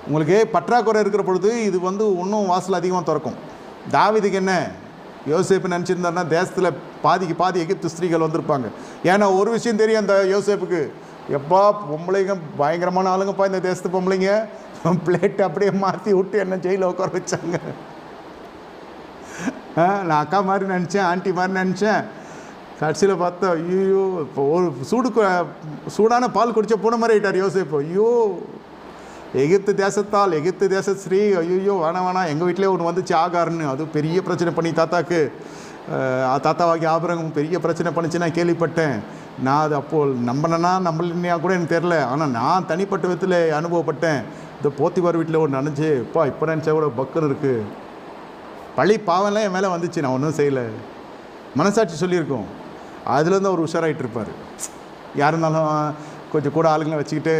உங்களுக்கு பற்றாக்குறை இருக்கிற பொழுது இது வந்து இன்னும் வாசல் அதிகமாக திறக்கும். தாவீதுக்கு என்ன, யோசேப்பு நினச்சிருந்தாருன்னா தேசத்தில் பாதிக்கு பாதி எகிப்து ஸ்திரீகள் வந்திருப்பாங்க. ஏன்னா ஒரு விஷயம் தெரியும் அந்த யோசேப்புக்கு, எப்பா பொம்பளைங்க பயங்கரமான ஆளுங்கப்பா இந்த தேசத்து பொம்பளைங்க, பிளேட்டை அப்படியே மாற்றி விட்டு என்ன ஜெயிலில் உட்கார வச்சாங்க. நான் அக்கா மாதிரி நினச்சேன், ஆண்டி மாதிரி நினச்சேன். கடைசியில் பார்த்தா ஐயோ, இப்போ ஒரு சூடான பால் குடித்த பூனை மாதிரி ஆகிட்டார் யோசேப்பு. ஐயோ, எகிப்து தேசத்தால், எகிப்து தேச ஸ்ரீ, ஐயோ வேணாம், எங்கள் வீட்டிலே ஒன்று வந்துச்சு ஆகார்னு, அது பெரிய பிரச்சனை பண்ணி தாத்தாக்கு, தாத்தாவாக்கி ஆபரகம் பெரிய பிரச்சனை பண்ணிச்சு நான் கேள்விப்பட்டேன். நான் அது அப்போது நம்பலைன்னா கூட எனக்கு தெரில, ஆனால் நான் தனிப்பட்ட விதத்தில் அனுபவப்பட்டேன். இந்த போத்திபார் வீட்டில் ஒன்று நினச்சி இப்போ நினச்சா கூட பக்குன்னு இருக்குது. பழி பாவம்லாம் என் மேலே வந்துச்சு, நான் ஒன்றும் செய்யலை, மனசாட்சி சொல்லியிருக்கோம். அதுலேருந்து அவர் உஷாராகிட்டு இருப்பார். யார் இருந்தாலும் கொஞ்சம் கூட ஆளுங்களை வச்சுக்கிட்டு